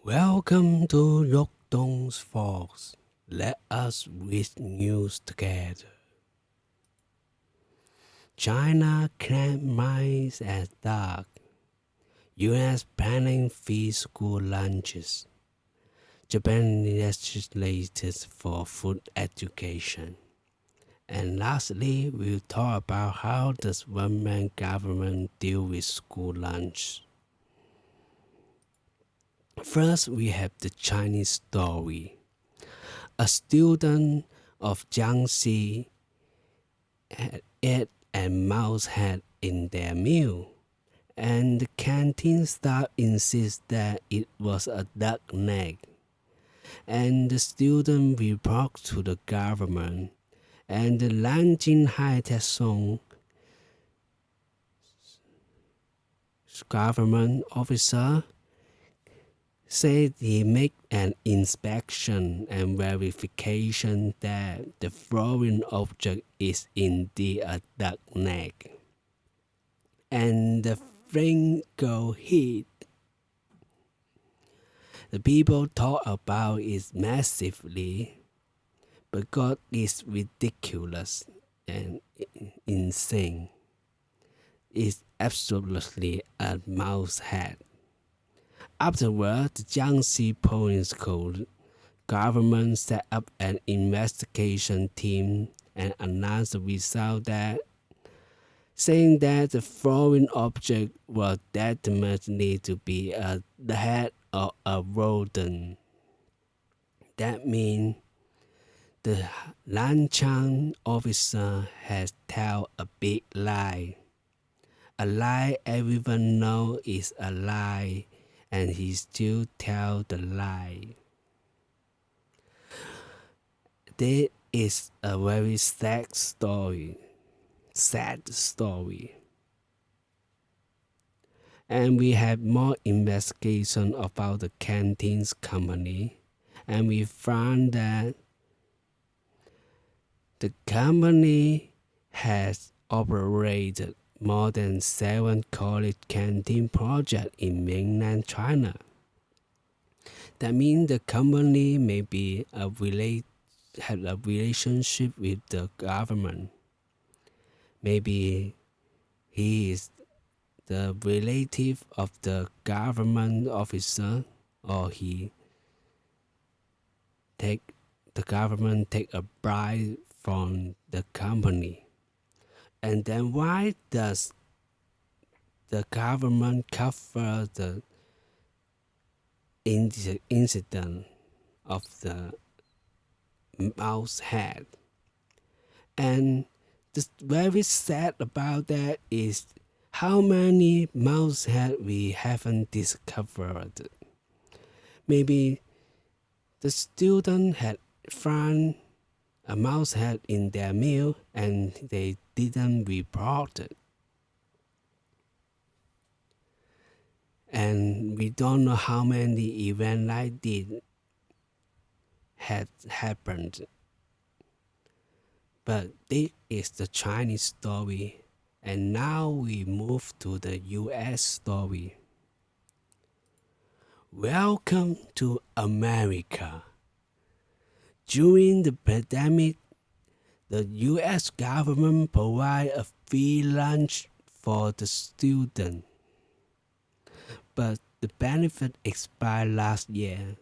Welcome to Yukdong's Forks. Let us read news together. China claims mines at dark. U.S. planning free school lunches. Japan legislates for food education. And lastly, we'll talk about how does one-man government deal with school lunch. First, we have the Chinese story. A student of Jiangxi had ate a mouse head in their meal, and the canteen staff insists that it was a duck neck. And the student reports to the government, and the Nanjing High-Tech Zone government officer said he made an inspection and verification that the foreign object is indeed a duck neck. And the flame go hit. The people talk about it massively because it's ridiculous and insane. It's absolutely a mouse head. Afterward, the Jiangxi Province government set up an investigation team and announced the result saying that the foreign object was determinedly to be the head of a rodent. That means the Lanchang officer has told a big lie. A lie everyone knows is a lie, and he still tells the lie. This is a very sad story. And we have more investigation about the canteens company, and we found that the company has operated more than 7 college canteen projects in mainland China. That means the company may be have a relationship with the government. Maybe he is the relative of the government officer, or the government take a bribe from the company. And then why does the government cover the incident of the mouse head? And the very sad about that is how many mouse head we haven't discovered. Maybe the student had found a mouse head in their meal and they didn't report it. And we don't know how many events like this had happened. But this is the Chinese story. And now we move to the US story. Welcome to America. During the pandemic, the US government provided a free lunch for the student. But the benefit expired last year.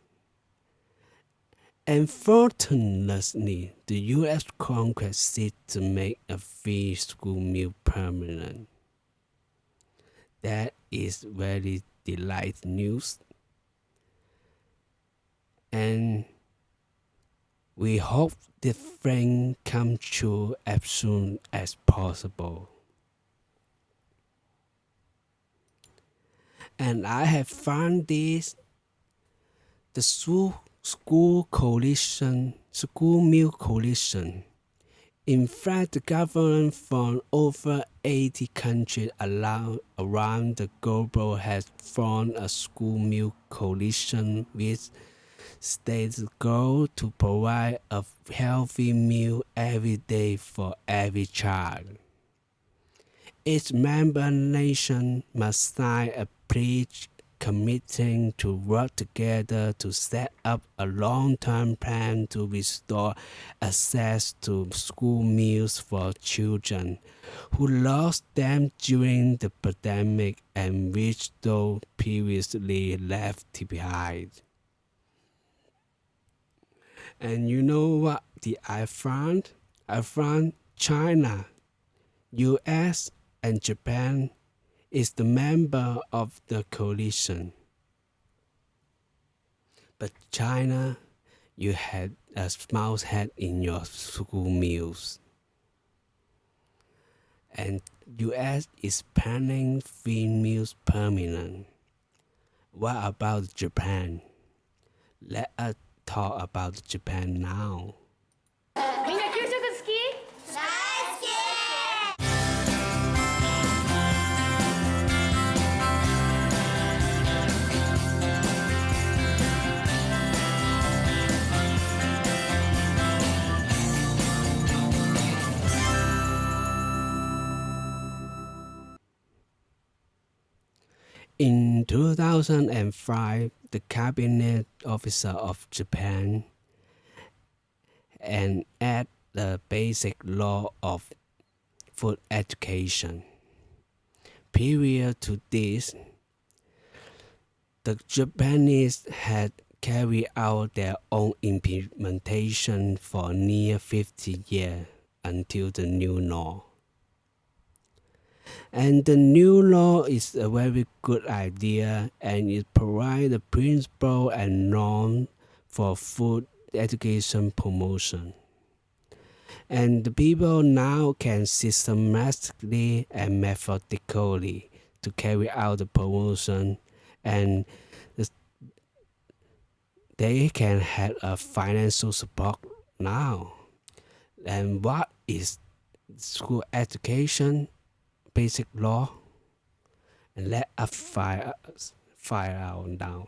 Unfortunately, the U.S. Congress seeks to make a free school meal permanent. That is very delightful news. And we hope the thing comes true as soon as possible. And I have found this, the school meal coalition. In fact, the government from over 80 countries around the globe has formed a school meal coalition with states' goal to provide a healthy meal every day for every child. Each member nation must sign a pledge committing to work together to set up a long-term plan to restore access to school meals for children who lost them during the pandemic and which those previously left behind. And you know what I found? I found China, US, and Japan is the member of the coalition. But China, you had a mouse head in your school meals. And US is planning free meals permanent. What about Japan? Let us talk about Japan now. 민혁 교수가 스키? In 2005, the cabinet officer of Japan enacted the basic law of food education. Prior to this, the Japanese had carried out their own implementation for near 50 years until the new law. And the new law is a very good idea, and it provides the principle and norm for food education promotion. And the people now can systematically and methodically to carry out the promotion, and they can have a financial support now. And what is school education? Basic law, and let us find out now.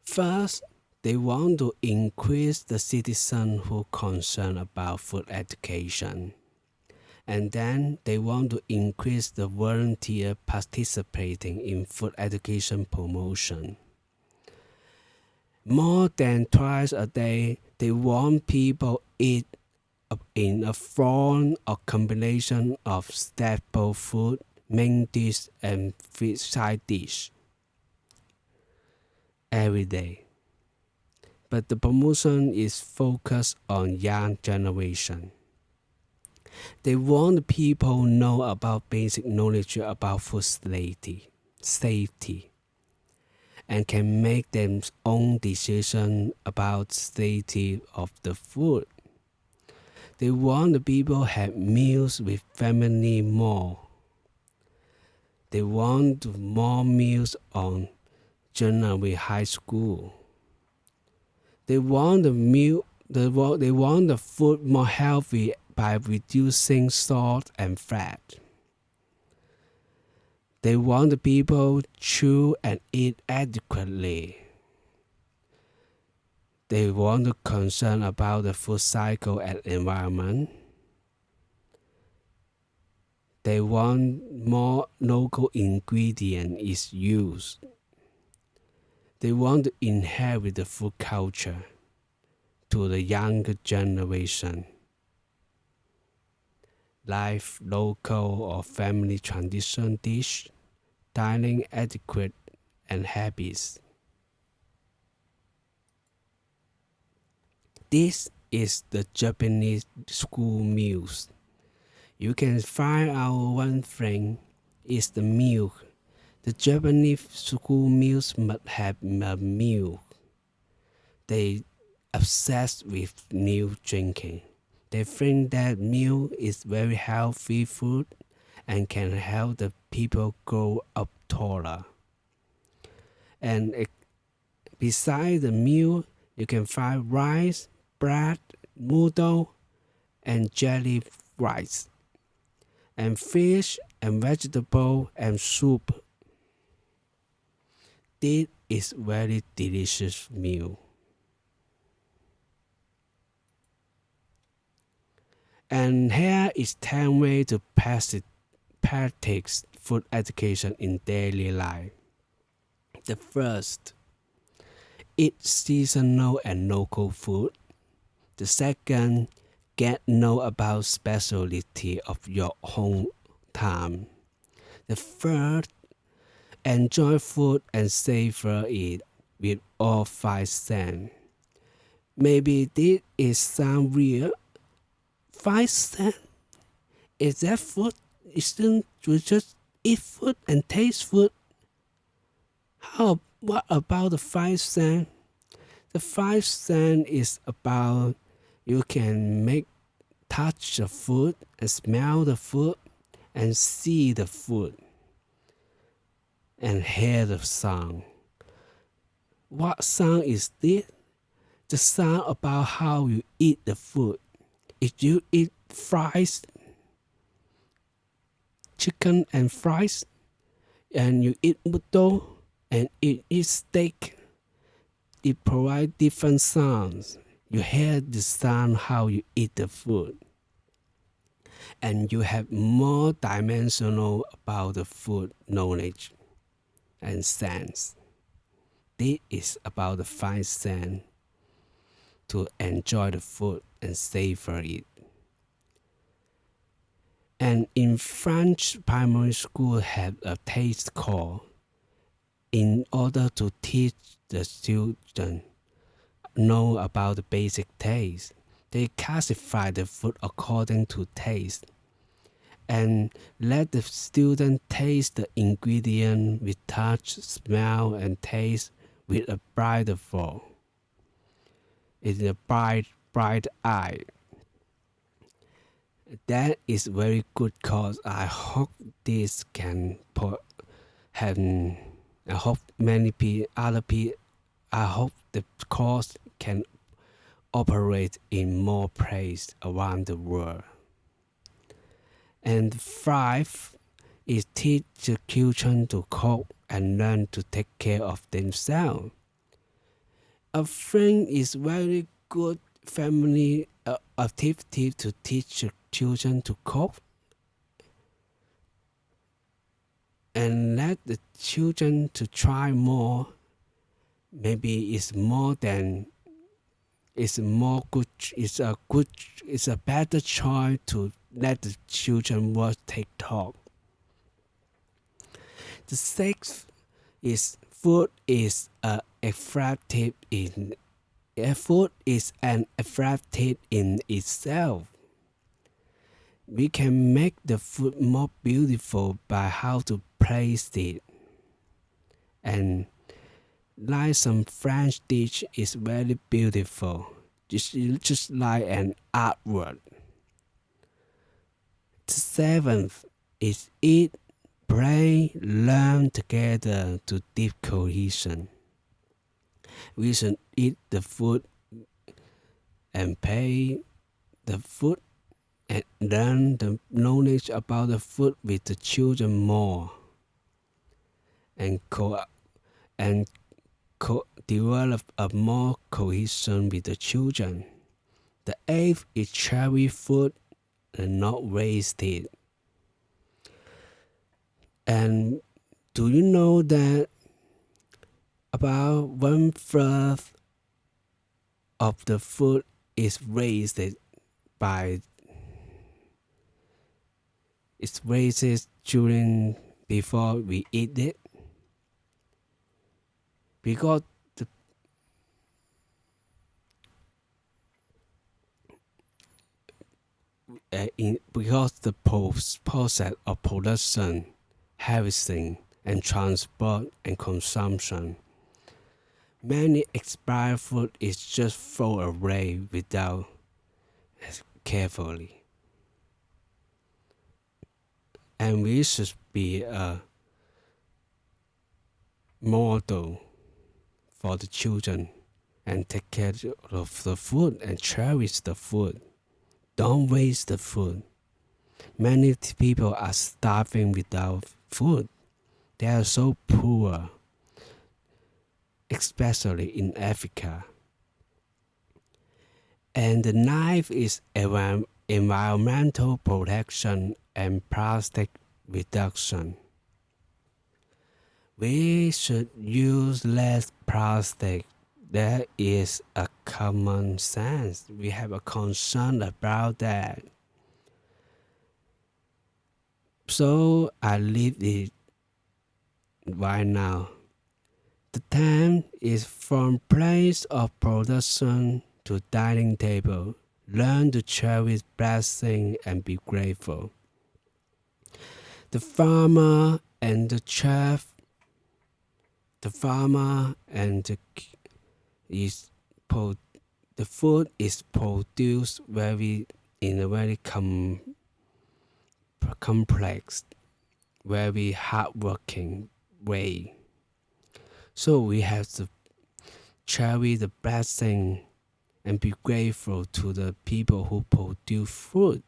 First, they want to increase the citizens who concerned about food education, and then they want to increase the volunteer participating in food education promotion. More than twice a day, they want people eat in a form or combination of staple food, main dish, and side dish every day. But the promotion is focused on young generation. They want people to know about basic knowledge about food safety, and can make their own decision about safety of the food. They want the people to have meals with family more. They want more meals on January high school. They want they want the food more healthy by reducing salt and fat. They want the people to chew and eat adequately. They want to concern about the food cycle and environment. They want more local ingredient is used. They want to inherit the food culture to the younger generation. Life local or family tradition dish, dining etiquette and habits. This is the Japanese school meals. You can find out one thing is the milk. The Japanese school meals must have milk. They obsessed with milk drinking. They think that milk is very healthy food and can help the people grow up taller. And beside the milk, you can find rice, bread, noodle, and jelly rice, and fish and vegetable and soup. This is very delicious meal. And here is 10 ways to practice food education in daily life. The first, eat seasonal and local food. The second, get know about specialty of your hometown. The third, enjoy food and savor it with all 5 cents. Maybe this is sound weird. 5 cents? Is that food? Isn't we just eat food and taste food? What about the 5 cents? The 5 cents is about you can touch the food and smell the food and see the food and hear the sound. What sound is this? The sound about how you eat the food. If you eat fries, chicken and fries, and you eat udon and you eat steak, it provides different sounds. You hear the sound how you eat the food. And you have more dimensional about the food knowledge and sense. This is about the 5 cents to enjoy the food and savor it. And in French primary school have a taste call in order to teach the student know about the basic taste. They classify the food according to taste and let the student taste the ingredient with touch, smell, and taste with a blindfold. It's a bright eye. That is very good cause. I hope this can I hope I hope the course can operate in more places around the world. And 5 is teach the children to cook and learn to take care of themselves. I think it's very good family activity to teach the children to cook and let the children to try more. Maybe it's a better choice to let the children watch TikTok. The 6th is food is an attractive in itself. We can make the food more beautiful by how to place it. And like some French dish is very beautiful, just like an artwork. The 7th is eat, play, learn together to deep cohesion. We should eat the food and play the food and learn the knowledge about the food with the children more and develop a more cohesion with the children. The 8th is cherish food and not waste it. And do you know that about 1/3 of the food is wasted before we eat it? Because the process of production, harvesting, and transport and consumption, many expired food is just thrown away without carefully. And we should be a model for the children and take care of the food and cherish the food. Don't waste the food. Many people are starving without food. They are so poor, especially in Africa. And the 9th is environmental protection and plastic reduction. We should use less plastic. That is a common sense. We have a concern about that. So I leave it right now. The time is from place of production to dining table. Learn to cherish blessing and be grateful. The farmer and the chef, the farmer and the food is produced in a very complex, very hardworking way. So we have to cherish the blessing and be grateful to the people who produce food.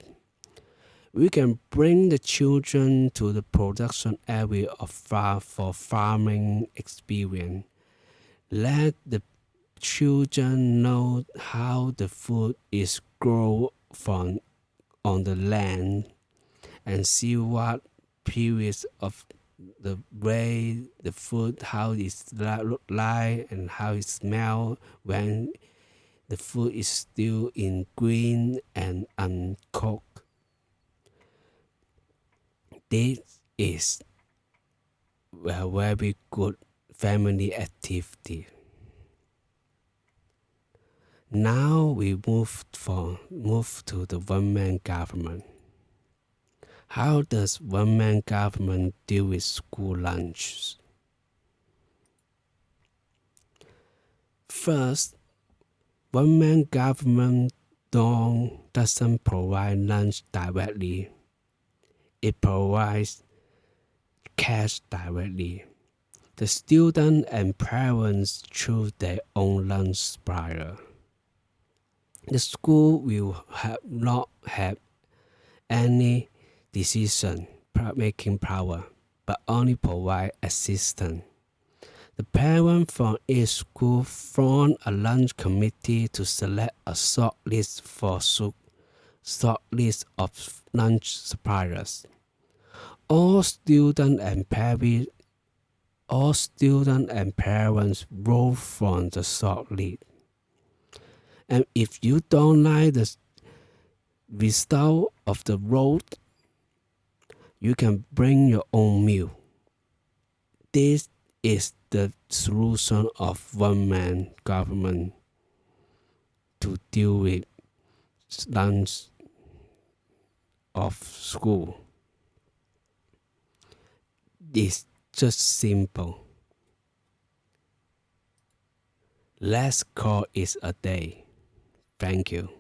We can bring the children to the production area for farming experience. Let the children know how the food is grown on the land and see what periods of the way the food, how it look like and how it smell when the food is still in green and uncooked. This is a very good family activity. Now we move to the one-man government. How does one-man government deal with school lunches? First, one-man government doesn't provide lunch directly. It provides cash directly. The student and parents choose their own lunch supplier. The school will not have any decision-making power, but only provide assistance. The parents from each school form a lunch committee to select a short list of lunch suppliers. All students and parents vote from the short list. And if you don't like the result of the vote, you can bring your own meal. This is the solution of one-man government to deal with lunch of school. It's just simple. Let's call it a day. Thank you.